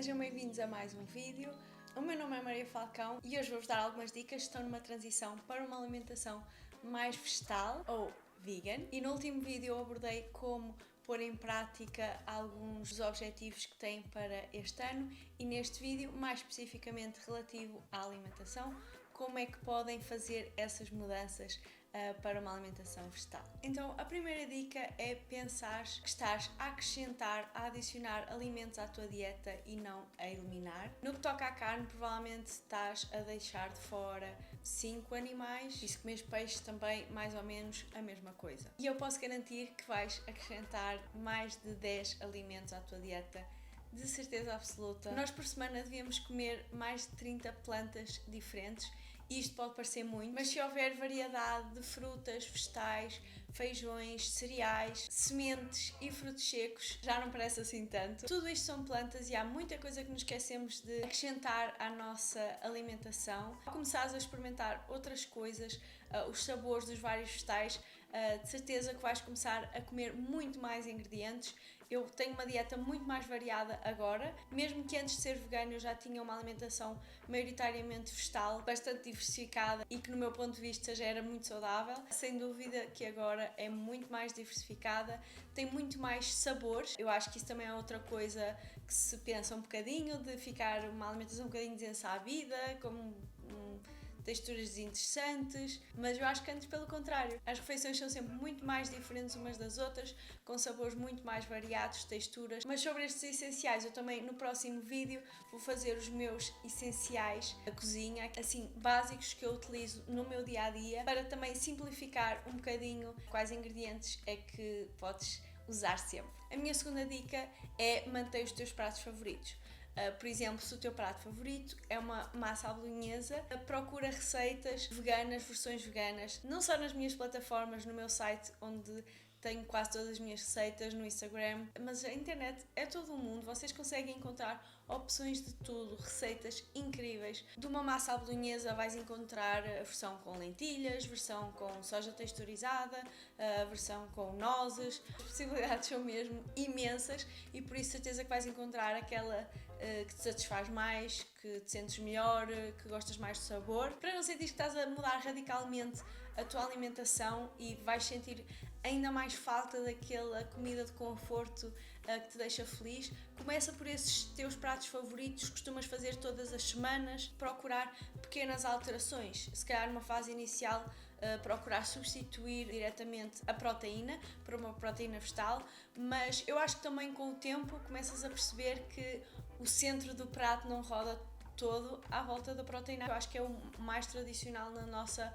sejam bem-vindos a mais um vídeo. O meu nome é Maria Falcão e hoje vou-vos dar algumas dicas que estão numa transição para uma alimentação mais vegetal ou vegan. E no último vídeo eu abordei como pôr em prática alguns dos objetivos que têm para este ano e neste vídeo, mais especificamente relativo à alimentação, como é que podem fazer essas mudanças para uma alimentação vegetal. Então, a primeira dica é pensar que estás a acrescentar, a adicionar alimentos à tua dieta e não a eliminar. No que toca à carne, provavelmente estás a deixar de fora 5 animais e se comes peixe também mais ou menos a mesma coisa. E eu posso garantir que vais acrescentar mais de 10 alimentos à tua dieta, de certeza absoluta. Nós por semana devíamos comer mais de 30 plantas diferentes e isto pode parecer muito, mas se houver variedade de frutas, vegetais, feijões, cereais, sementes e frutos secos, já não parece assim tanto. Tudo isto são plantas e há muita coisa que nos esquecemos de acrescentar à nossa alimentação. Ao começares a experimentar outras coisas, os sabores dos vários vegetais, de certeza que vais começar a comer muito mais ingredientes. Eu tenho uma dieta muito mais variada agora, mesmo que antes de ser vegana eu já tinha uma alimentação maioritariamente vegetal, bastante diversificada e que no meu ponto de vista já era muito saudável. Sem dúvida que agora é muito mais diversificada, tem muito mais sabores. Eu acho que isso também é outra coisa que se pensa um bocadinho, de ficar uma alimentação um bocadinho desensabida, como texturas interessantes, mas eu acho que antes pelo contrário. As refeições são sempre muito mais diferentes umas das outras, com sabores muito mais variados, texturas. Mas sobre estes essenciais, eu também no próximo vídeo vou fazer os meus essenciais da cozinha, assim, básicos que eu utilizo no meu dia-a-dia, para também simplificar um bocadinho quais ingredientes é que podes usar sempre. A minha segunda dica é manter os teus pratos favoritos. Por exemplo, se o teu prato favorito é uma massa à bolonhesa, procura receitas veganas, versões veganas, não só nas minhas plataformas, no meu site, onde tenho quase todas as minhas receitas, no Instagram, mas a internet é todo o mundo, vocês conseguem encontrar opções de tudo, receitas incríveis. De uma massa à bolonhesa vais encontrar a versão com lentilhas, versão com soja texturizada, a versão com nozes, as possibilidades são mesmo imensas e por isso certeza que vais encontrar aquela que te satisfaz mais, que te sentes melhor, que gostas mais do sabor, para não sentir que estás a mudar radicalmente a tua alimentação e vais sentir ainda mais falta daquela comida de conforto que te deixa feliz. Começa por esses teus pratos favoritos, costumas fazer todas as semanas, procurar pequenas alterações, se calhar numa fase inicial procurar substituir diretamente a proteína por uma proteína vegetal, mas eu acho que também com o tempo começas a perceber que o centro do prato não roda todo à volta da proteína. Eu acho que é o mais tradicional na nossa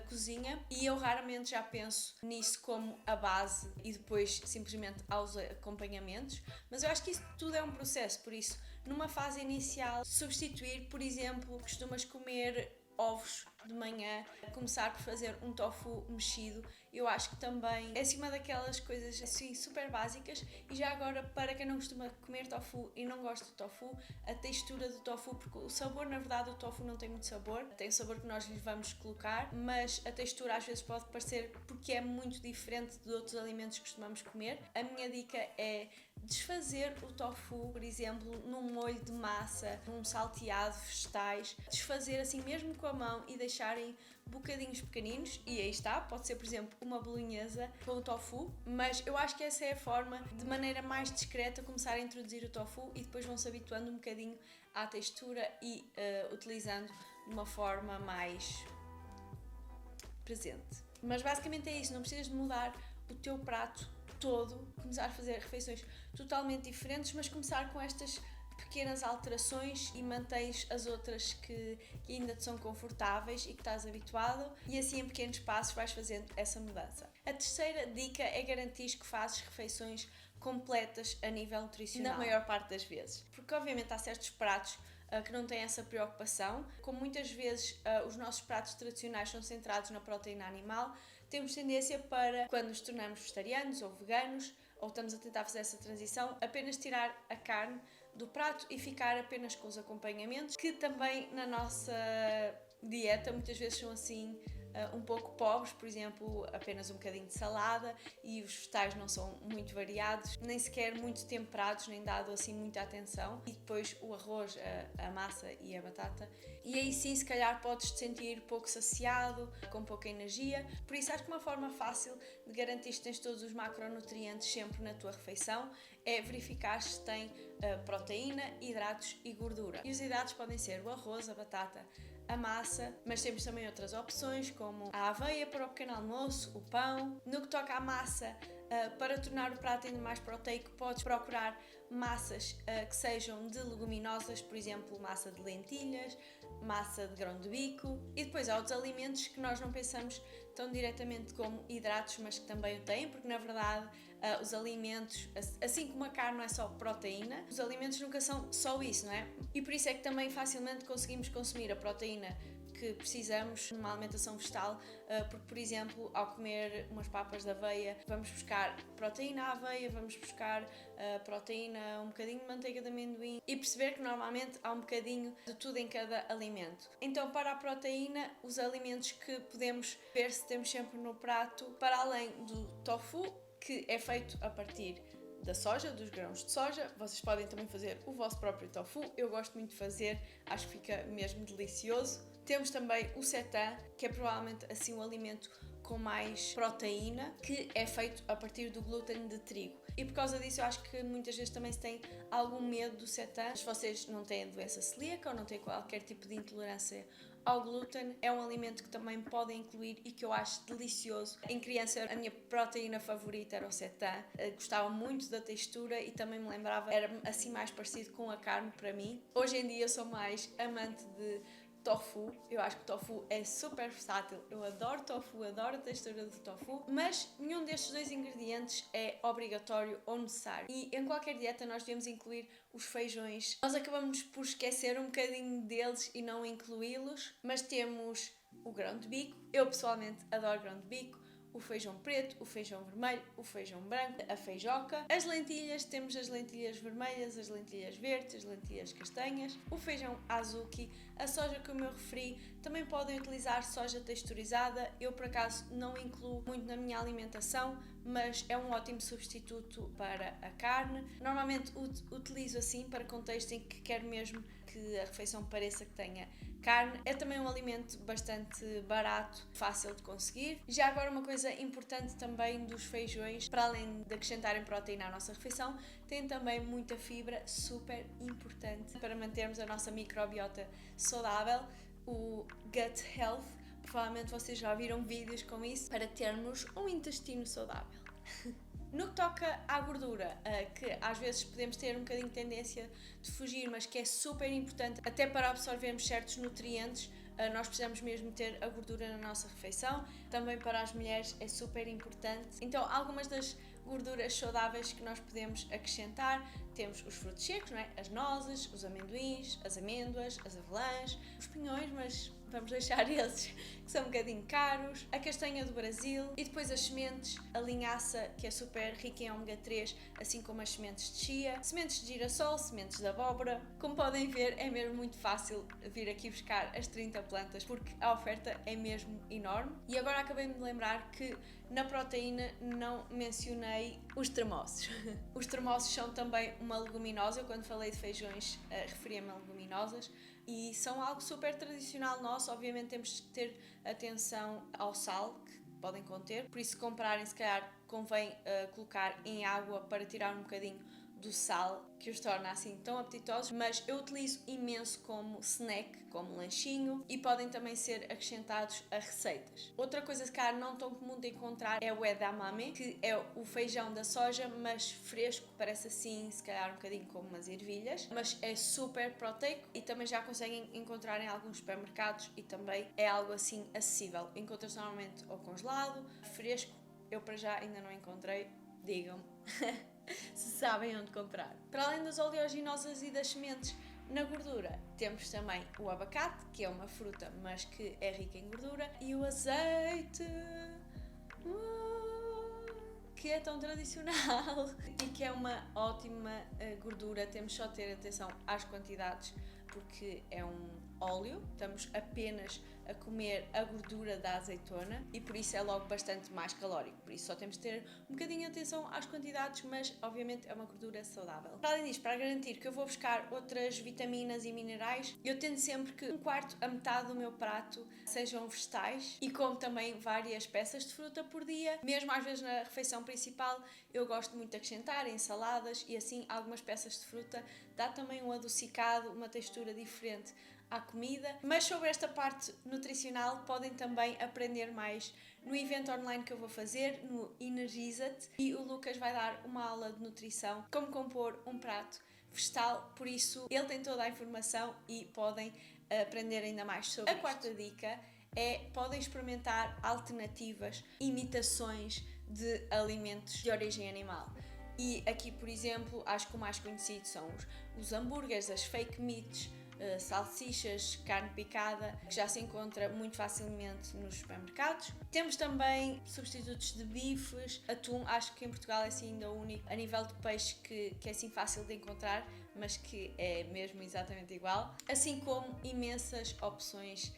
cozinha e eu raramente já penso nisso como a base e depois simplesmente aos acompanhamentos, mas eu acho que isso tudo é um processo, por isso numa fase inicial substituir, por exemplo, costumas comer ovos de manhã, começar por fazer um tofu mexido, eu acho que também é acima daquelas coisas assim super básicas. E já agora, para quem não costuma comer tofu e não gosta de tofu, a textura do tofu, porque o sabor, na verdade, o tofu não tem muito sabor, tem o sabor que nós lhe vamos colocar, mas a textura às vezes pode parecer, porque é muito diferente de outros alimentos que costumamos comer. A minha dica é desfazer o tofu, por exemplo, num molho de massa, num salteado de vegetais, desfazer assim mesmo com a mão e deixarem bocadinhos pequeninos, e aí está, pode ser por exemplo uma bolonhesa com o tofu, mas eu acho que essa é a forma, de maneira mais discreta, começar a introduzir o tofu e depois vão se habituando um bocadinho à textura e utilizando de uma forma mais presente. Mas basicamente é isso, não precisas de mudar o teu prato todo, começar a fazer refeições totalmente diferentes, mas começar com estas pequenas alterações e mantens as outras que ainda te são confortáveis e que estás habituado, e assim em pequenos passos vais fazendo essa mudança. A terceira dica é garantir que fazes refeições completas a nível nutricional, na maior parte das vezes, porque obviamente há certos pratos que não têm essa preocupação. Como muitas vezes os nossos pratos tradicionais são centrados na proteína animal, temos tendência para, quando nos tornamos vegetarianos ou veganos, ou estamos a tentar fazer essa transição, apenas tirar a carne do prato e ficar apenas com os acompanhamentos, que também na nossa dieta muitas vezes são assim um pouco pobres, por exemplo, apenas um bocadinho de salada, e os vegetais não são muito variados, nem sequer muito temperados, nem dado assim muita atenção, e depois o arroz, a massa e a batata, e aí sim se calhar podes te sentir pouco saciado, com pouca energia. Por isso acho que uma forma fácil de garantir que tens todos os macronutrientes sempre na tua refeição é verificar se tem proteína, hidratos e gordura. E os hidratos podem ser o arroz, a batata, a massa, mas temos também outras opções como a aveia para o pequeno almoço, o pão. No que toca à massa, para tornar o prato ainda mais proteico, podes procurar massas que sejam de leguminosas, por exemplo, massa de lentilhas, massa de grão de bico, e depois há outros alimentos que nós não pensamos tão diretamente como hidratos, mas que também o têm, porque na verdade os alimentos, assim como a carne não é só proteína, os alimentos nunca são só isso, não é? E por isso é que também facilmente conseguimos consumir a proteína que precisamos numa alimentação vegetal, porque, por exemplo, ao comer umas papas de aveia, vamos buscar proteína à aveia, vamos buscar proteína, um bocadinho de manteiga de amendoim, e perceber que normalmente há um bocadinho de tudo em cada alimento. Então, para a proteína, os alimentos que podemos ver se temos sempre no prato, para além do tofu, que é feito a partir da soja, dos grãos de soja. Vocês podem também fazer o vosso próprio tofu, eu gosto muito de fazer, acho que fica mesmo delicioso. Temos também o seitan, que é provavelmente assim um alimento com mais proteína, que é feito a partir do glúten de trigo. E por causa disso eu acho que muitas vezes também se tem algum medo do seitan. Se vocês não têm doença celíaca ou não têm qualquer tipo de intolerância ao glúten, é um alimento que também podem incluir e que eu acho delicioso. Em criança a minha proteína favorita era o seitan, gostava muito da textura e também me lembrava, era assim mais parecido com a carne para mim. Hoje em dia eu sou mais amante de tofu, eu acho que o tofu é super versátil, eu adoro tofu, adoro a textura do tofu, mas nenhum destes dois ingredientes é obrigatório ou necessário, e em qualquer dieta nós devemos incluir os feijões. Nós acabamos por esquecer um bocadinho deles e não incluí-los, mas temos o grão de bico, eu pessoalmente adoro grão de bico, o feijão preto, o feijão vermelho, o feijão branco, a feijoca, as lentilhas, temos as lentilhas vermelhas, as lentilhas verdes, as lentilhas castanhas, o feijão azuki, a soja como eu referi, também podem utilizar soja texturizada, eu por acaso não incluo muito na minha alimentação, mas é um ótimo substituto para a carne. Normalmente utilizo assim para contextos em que quero mesmo que a refeição pareça que tenha carne. É também um alimento bastante barato, fácil de conseguir. Já agora uma coisa importante também dos feijões, para além de acrescentarem proteína à nossa refeição, tem também muita fibra, super importante para mantermos a nossa microbiota saudável, o gut health. Provavelmente vocês já viram vídeos com isso, para termos um intestino saudável. No que toca à gordura, que às vezes podemos ter um bocadinho de tendência de fugir, mas que é super importante até para absorvermos certos nutrientes, nós precisamos mesmo ter a gordura na nossa refeição. Também para as mulheres é super importante. Então, algumas das gorduras saudáveis que nós podemos acrescentar, temos os frutos secos, não é? As nozes, os amendoins, as amêndoas, as avelãs, os pinhões, mas vamos deixar esses que são um bocadinho caros, a castanha do Brasil, e depois as sementes, a linhaça, que é super rica em ômega 3, assim como as sementes de chia, sementes de girassol, sementes de abóbora. Como podem ver, é mesmo muito fácil vir aqui buscar as 30 plantas, porque a oferta é mesmo enorme. E agora acabei de me lembrar que na proteína não mencionei os termossos. Os termossos são também uma leguminosa. Eu quando falei de feijões referia-me a leguminosas e são algo super tradicional nosso. Obviamente temos que ter atenção ao sal que podem conter, por isso se comprarem se calhar convém colocar em água para tirar um bocadinho do sal que os torna assim tão apetitosos, mas eu utilizo imenso como snack, como lanchinho, e podem também ser acrescentados a receitas. Outra coisa que não tão comum de encontrar é o edamame, que é o feijão da soja, mas fresco, parece assim se calhar um bocadinho como umas ervilhas, mas é super proteico e também já conseguem encontrar em alguns supermercados e também é algo assim acessível. Encontra-se normalmente ou congelado, fresco, eu para já ainda não encontrei, digam-me se sabem onde comprar. Para além das oleaginosas e das sementes, na gordura temos também o abacate, que é uma fruta mas que é rica em gordura, e o azeite, que é tão tradicional e que é uma ótima gordura. Temos só de ter atenção às quantidades, porque é um óleo, estamos apenas a comer a gordura da azeitona e por isso é logo bastante mais calórico. Por isso só temos de ter um bocadinho de atenção às quantidades, mas obviamente é uma gordura saudável. Para além disso, para garantir que eu vou buscar outras vitaminas e minerais, eu tento sempre que um quarto a metade do meu prato sejam vegetais e como também várias peças de fruta por dia. Mesmo às vezes na refeição principal eu gosto muito de acrescentar em saladas e assim algumas peças de fruta dá também um adocicado, uma textura diferente à comida. Mas sobre esta parte nutricional podem também aprender mais no evento online que eu vou fazer, no Energiza-te, e o Lucas vai dar uma aula de nutrição, como compor um prato vegetal, por isso ele tem toda a informação e podem aprender ainda mais sobre isto. A quarta dica é, podem experimentar alternativas, imitações de alimentos de origem animal. E aqui, por exemplo, acho que o mais conhecido são os hambúrgueres, as fake meats, salsichas, carne picada, que já se encontra muito facilmente nos supermercados. Temos também substitutos de bifes, atum, acho que em Portugal é assim ainda o único a nível de peixe que é assim fácil de encontrar, mas que é mesmo exatamente igual. Assim como imensas opções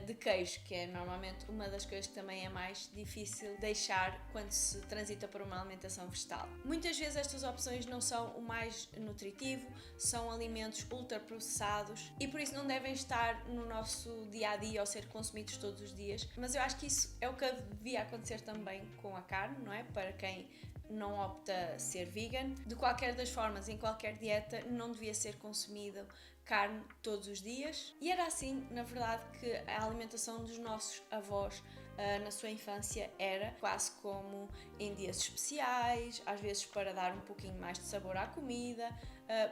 de queijo, que é normalmente uma das coisas que também é mais difícil deixar quando se transita para uma alimentação vegetal. Muitas vezes estas opções não são o mais nutritivo, são alimentos ultraprocessados e por isso não devem estar no nosso dia-a-dia ou ser consumidos todos os dias, mas eu acho que isso é o que devia acontecer também com a carne, não é? Para quem não opta ser vegan. De qualquer das formas, em qualquer dieta, não devia ser consumido carne todos os dias. E era assim, na verdade, que a alimentação dos nossos avós na sua infância era quase como em dias especiais, às vezes para dar um pouquinho mais de sabor à comida.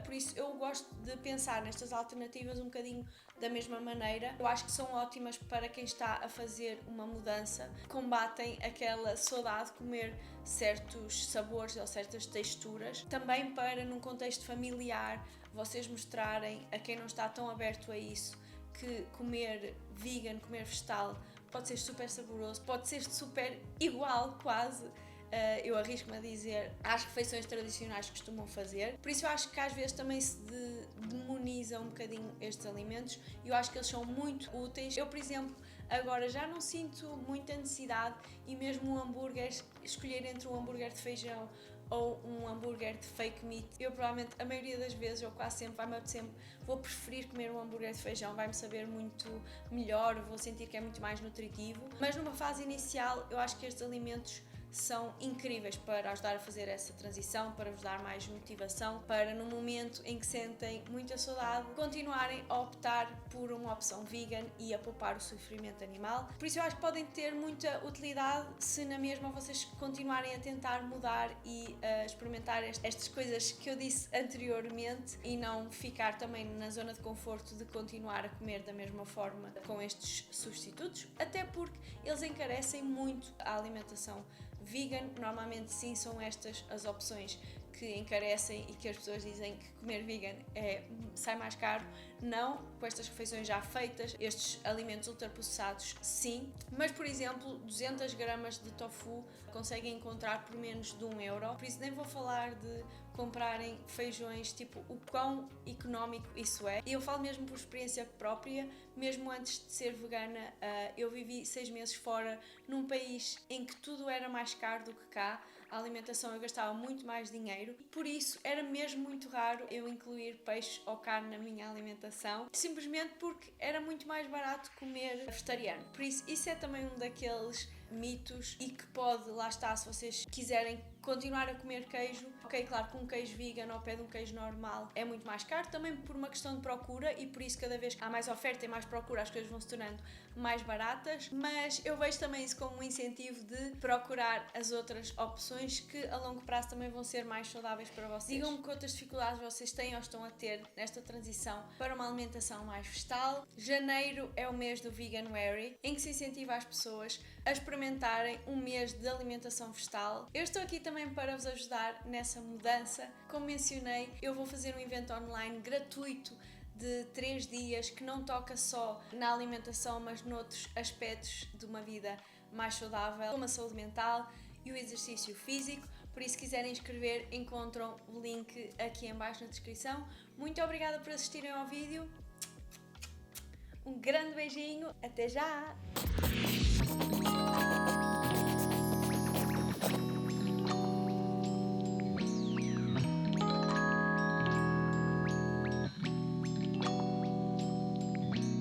Por isso eu gosto de pensar nestas alternativas um bocadinho da mesma maneira. Eu acho que são ótimas para quem está a fazer uma mudança, combatem aquela saudade de comer certos sabores ou certas texturas. Também para, num contexto familiar, vocês mostrarem a quem não está tão aberto a isso que comer vegan, comer vegetal pode ser super saboroso, pode ser super igual quase, eu arrisco-me a dizer, às refeições tradicionais que costumam fazer. Por isso eu acho que às vezes também se demoniza um bocadinho estes alimentos e eu acho que eles são muito úteis. Eu, por exemplo, agora já não sinto muita necessidade e mesmo um hambúrguer, escolher entre um hambúrguer de feijão ou um hambúrguer de fake meat, eu provavelmente a maioria das vezes, ou quase sempre, vou preferir comer um hambúrguer de feijão, vai-me saber muito melhor, vou sentir que é muito mais nutritivo. Mas numa fase inicial eu acho que estes alimentos são incríveis para ajudar a fazer essa transição, para vos dar mais motivação, para no momento em que sentem muita saudade, continuarem a optar por uma opção vegan e a poupar o sofrimento animal. Por isso eu acho que podem ter muita utilidade se na mesma vocês continuarem a tentar mudar e a experimentar estas coisas que eu disse anteriormente e não ficar também na zona de conforto de continuar a comer da mesma forma com estes substitutos, até porque eles encarecem muito a alimentação vegan. Normalmente sim, são estas as opções que encarecem e que as pessoas dizem que comer vegan sai mais caro. Não, com estas refeições já feitas, estes alimentos ultraprocessados sim, mas por exemplo 200 gramas de tofu conseguem encontrar por menos de €1, por isso nem vou falar de comprarem feijões, tipo o quão económico isso é. E eu falo mesmo por experiência própria, mesmo antes de ser vegana, eu vivi 6 meses fora num país em que tudo era mais caro do que cá. A alimentação eu gastava muito mais dinheiro e por isso era mesmo muito raro eu incluir peixe ou carne na minha alimentação, simplesmente porque era muito mais barato comer vegetariano. Por isso é também um daqueles mitos e que pode, lá está, se vocês quiserem continuar a comer queijo, ok, claro que um queijo vegan ao pé de um queijo normal é muito mais caro, também por uma questão de procura e por isso cada vez que há mais oferta e mais procura as coisas vão se tornando mais baratas, mas eu vejo também isso como um incentivo de procurar as outras opções que a longo prazo também vão ser mais saudáveis para vocês. Digam-me que outras dificuldades vocês têm ou estão a ter nesta transição para uma alimentação mais vegetal. Janeiro é o mês do Veganuary, em que se incentiva as pessoas a experimentarem um mês de alimentação vegetal. Eu estou aqui também para vos ajudar nessa mudança. Como mencionei, eu vou fazer um evento online gratuito de 3 dias que não toca só na alimentação, mas noutros aspectos de uma vida mais saudável, como a saúde mental e o exercício físico. Por isso, se quiserem inscrever, encontram o link aqui em baixo na descrição. Muito obrigada por assistirem ao vídeo. Um grande beijinho, até já!